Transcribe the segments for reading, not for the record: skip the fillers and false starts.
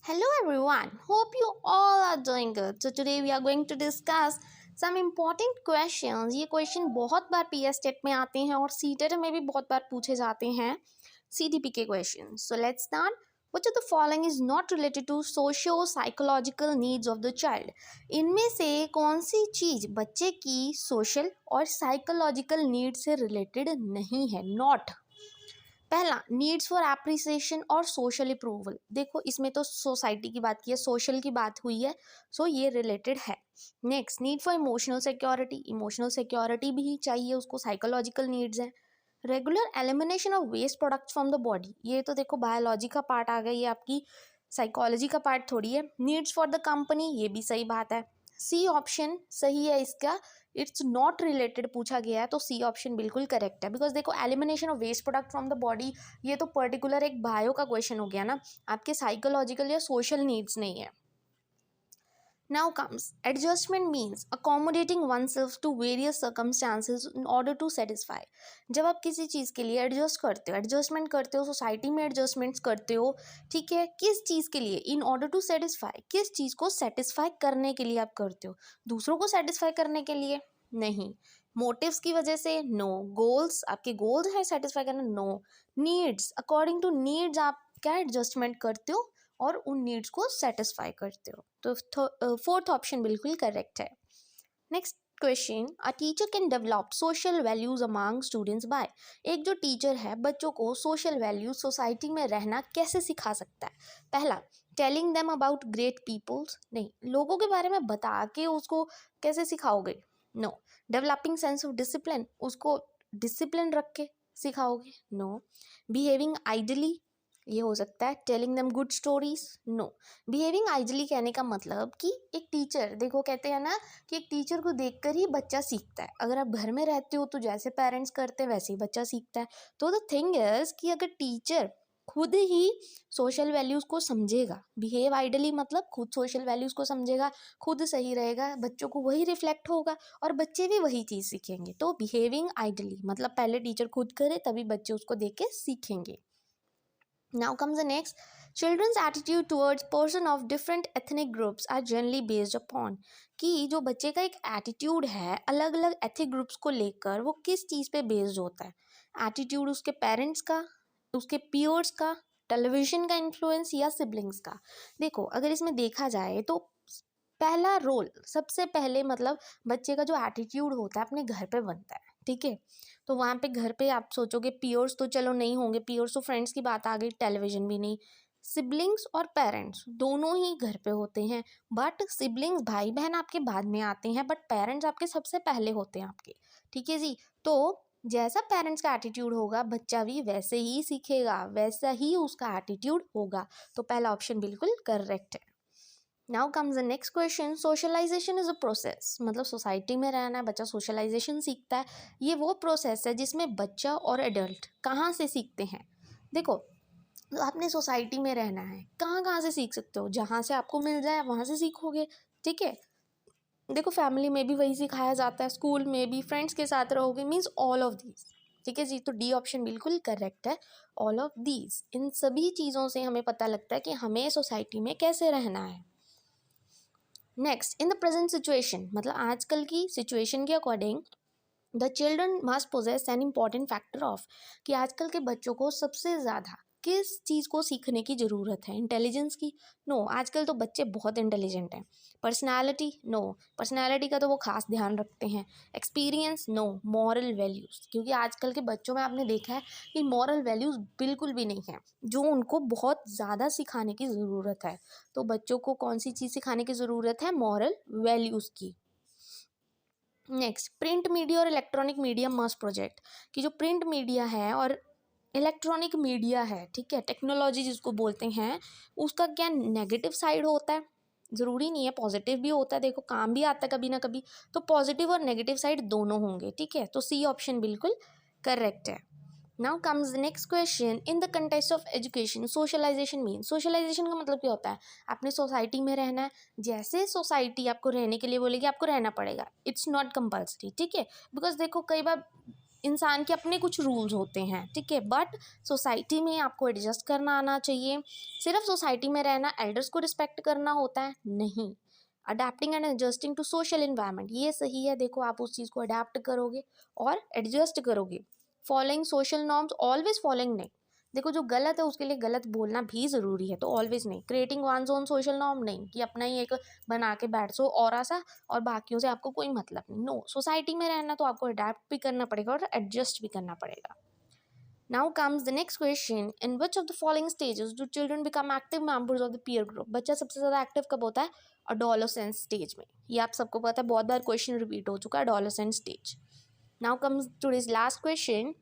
Hello everyone, hope you all are doing good. So today we are going to discuss some important questions. ये question बहुत बार PS TET में आते हैं और CTET में भी बहुत बार पूछे जाते हैं सीटीपी के question. So let's start. Which of the following is not related to socio-psychological needs of the child? इनमें से कौन सी चीज़ बच्चे की सोशल और साइकोलॉजिकल नीड से रिलेटेड नहीं है? नॉट. पहला, नीड्स फॉर एप्रिसिएशन और सोशल अप्रूवल. देखो इसमें तो सोसाइटी की बात की है, सोशल की बात हुई है, सो ये रिलेटेड है. Next, need for emotional security. Emotional security भी चाहिए उसको, साइकोलॉजिकल नीड्स हैं. Regular elimination of waste products from the body, ये तो देखो बायोलॉजी का पार्ट आ गया, ये आपकी साइकोलॉजी का पार्ट थोड़ी है. नीड्स फॉर द कंपनी, ये भी सही बात है. सी ऑप्शन सही है इसका. इट्स नॉट रिलेटेड पूछा गया है तो सी ऑप्शन बिल्कुल करेक्ट है. बिकॉज देखो elimination of waste product from the body, ये तो पर्टिकुलर एक बायो का क्वेश्चन हो गया ना, आपके साइकोलॉजिकल या सोशल नीड्स नहीं है. Now comes adjustment means accommodating oneself to various circumstances in order to satisfy. जब आप किसी चीज़ के लिए एडजस्ट करते हो, एडजस्टमेंट करते हो, सोसाइटी में एडजस्टमेंट्स करते हो, ठीक है, किस चीज़ के लिए? इन ऑर्डर टू सेटिस्फाई, किस चीज़ को सेटिस्फाई करने के लिए आप करते हो? दूसरों को सेटिस्फाई करने के लिए नहीं. मोटिव्स की वजह से नो. गोल्स, आपके गोल्स है सेटिस्फाई करना, no. Needs, according to needs आप क्या एडजस्टमेंट करते हो और उन नीड्स को सेटिस्फाई करते हो. तो फोर्थ ऑप्शन बिल्कुल करेक्ट है. Next question, a teacher can develop social values among students by. एक जो टीचर है बच्चों को सोशल वैल्यूज, सोसाइटी में रहना कैसे सिखा सकता है? पहला, telling them about great peoples. नहीं, लोगों के बारे में बता के उसको कैसे सिखाओगे? No. Developing sense of discipline, उसको डिसिप्लिन रख के सिखाओगे? नो. बिहेविंग आइडली, ये हो सकता है. Telling them good stories, no. Behaving ideally कहने का मतलब कि एक टीचर, देखो कहते हैं ना कि एक टीचर को देखकर ही बच्चा सीखता है. अगर आप घर में रहते हो तो जैसे पेरेंट्स करते हैं वैसे ही बच्चा सीखता है. तो द थिंग इज कि अगर टीचर खुद ही सोशल वैल्यूज़ को समझेगा, बिहेव आइडली मतलब खुद सोशल वैल्यूज़ को समझेगा, खुद सही रहेगा, बच्चों को वही रिफ्लेक्ट होगा और बच्चे भी वही चीज़ सीखेंगे. तो बिहेविंग आइडली मतलब पहले टीचर खुद करे तभी बच्चे उसको देख के सीखेंगे. Now comes the next. Children's attitude towards person of different ethnic groups are generally based upon. कि जो बच्चे का एक एटीट्यूड है अलग अलग एथिक ग्रुप्स को लेकर, वो किस चीज़ पे बेस्ड होता है? एटीट्यूड उसके पेरेंट्स का, उसके पियर्स का, टेलीविज़न का इन्फ्लुएंस या सिबलिंग्स का? देखो अगर इसमें देखा जाए तो पहला रोल सबसे पहले मतलब बच्चे का जो एटीट्यूड होता है अपने घर पे बनता है, ठीक है. तो वहाँ पे घर पे आप सोचोगे पियर्स तो चलो नहीं होंगे, पियर्स तो फ्रेंड्स की बात आ गई, टेलीविज़न भी नहीं. सिबलिंग्स और पेरेंट्स दोनों ही घर पे होते हैं, बट सिबलिंग्स भाई बहन आपके बाद में आते हैं, बट पेरेंट्स आपके सबसे पहले होते हैं आपके, ठीक है जी. तो जैसा पेरेंट्स का एटीट्यूड होगा बच्चा भी वैसे ही सीखेगा, वैसा ही उसका एटीट्यूड होगा. तो पहला ऑप्शन बिल्कुल करेक्ट है. Now comes the next question. Socialization is a process, मतलब सोसाइटी में रहना है, बच्चा सोशलाइजेशन सीखता है. ये वो प्रोसेस है जिसमें बच्चा और एडल्ट कहाँ से सीखते हैं? देखो आपने सोसाइटी में रहना है, कहाँ कहाँ से सीख सकते हो? जहाँ से आपको मिल जाए वहाँ से सीखोगे, ठीक है. देखो फैमिली में भी वही सिखाया जाता है, स्कूल में भी, फ्रेंड्स के साथ रहोगे, मीन्स ऑल ऑफ दीज, ठीक है जी. तो डी ऑप्शन बिल्कुल करेक्ट है. ऑल ऑफ दीज, इन सभी चीज़ों से हमें पता लगता है कि हमें सोसाइटी में कैसे रहना है. Next, in the present situation, मतलब आजकल की सिचुएशन के according the children must possess an important factor of, कि आजकल के बच्चों को सबसे ज़्यादा किस चीज़ को सीखने की ज़रूरत है? इंटेलिजेंस की? नो, आजकल तो बच्चे बहुत इंटेलिजेंट हैं. पर्सनालिटी? नो, पर्सनालिटी का तो वो खास ध्यान रखते हैं. एक्सपीरियंस? नो. मॉरल वैल्यूज़, क्योंकि आजकल के बच्चों में आपने देखा है कि मॉरल वैल्यूज़ बिल्कुल भी नहीं है, जो उनको बहुत ज़्यादा सिखाने की ज़रूरत है. तो बच्चों को कौन सी चीज़ सिखाने की ज़रूरत है? मॉरल वैल्यूज़ की. नेक्स्ट, प्रिंट मीडिया और इलेक्ट्रॉनिक मीडिया मस्ट प्रोजेक्ट, कि जो प्रिंट मीडिया है और इलेक्ट्रॉनिक मीडिया है, ठीक है, टेक्नोलॉजी जिसको बोलते हैं, उसका क्या नेगेटिव साइड होता है? ज़रूरी नहीं है, पॉजिटिव भी होता है. देखो काम भी आता है कभी ना कभी, तो पॉजिटिव और नेगेटिव साइड दोनों होंगे, ठीक है. तो सी ऑप्शन बिल्कुल करेक्ट है. Now comes the next question. In the context of education socialization mean, socialization का मतलब क्या होता है? आपने सोसाइटी में रहना है, जैसे सोसाइटी आपको रहने के लिए बोलेगी आपको रहना पड़ेगा. इट्स नॉट कंपल्सरी, ठीक है. बिकॉज देखो कई बार इंसान के अपने कुछ रूल्स होते हैं, ठीक है, बट सोसाइटी में आपको एडजस्ट करना आना चाहिए। सिर्फ सोसाइटी में रहना, एल्डर्स को रिस्पेक्ट करना होता है नहीं, adapting and adjusting to social environment, ये सही है। देखो आप उस चीज़ को अडेप्ट करोगे और एडजस्ट करोगे। Following social norms, always following नहीं, देखो जो गलत है उसके लिए गलत बोलना भी ज़रूरी है, तो ऑलवेज नहीं। Creating one's own social norm, नहीं कि अपना ही एक बना के बैठ सो और सा, और बाकियों से आपको कोई मतलब नहीं। नो, सोसाइटी में रहना तो आपको अडेप्ट भी करना पड़ेगा और एडजस्ट भी करना पड़ेगा। Now comes the next question. In which of the following stages do children become active members of the peer group? बच्चा सबसे ज़्यादा एक्टिव कब होता है? adolescence स्टेज में। ये आप सबको पता है, बहुत बार क्वेश्चन रिपीट हो चुका है, adolescent stage. Now comes today's last question.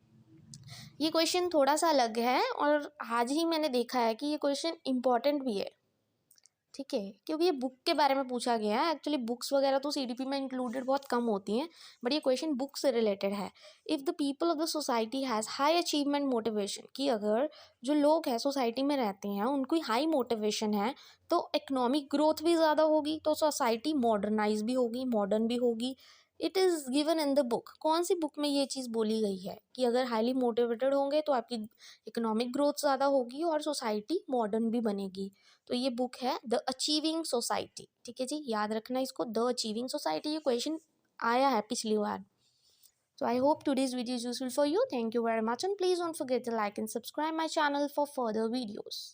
ये क्वेश्चन थोड़ा सा अलग है और आज ही मैंने देखा है कि ये क्वेश्चन इंपॉर्टेंट भी है, ठीक है, क्योंकि ये बुक के बारे में पूछा गया है। एक्चुअली बुक्स वगैरह तो सीडीपी में इंक्लूडेड बहुत कम होती हैं, बट ये क्वेश्चन बुक से रिलेटेड है। If the people of the society has high achievement motivation, कि अगर जो लोग हैं सोसाइटी में रहते हैं उनको हाई मोटिवेशन है, तो इकोनॉमिक ग्रोथ भी ज़्यादा होगी, तो सोसाइटी मॉडर्नाइज भी होगी, मॉडर्न भी होगी। It is given in the book. कौन सी बुक में ये चीज़ बोली गई है कि अगर हाईली मोटिवेटेड होंगे तो आपकी इकोनॉमिक ग्रोथ ज़्यादा होगी और सोसाइटी मॉडर्न भी बनेगी? तो ये बुक है द अचीविंग सोसाइटी, ठीक है जी, याद रखना इसको, द अचीविंग सोसाइटी। ये क्वेश्चन आया है पिछली बार। So I hope today's video is useful for you. Thank you very much and please don't forget to like and subscribe my channel for further videos.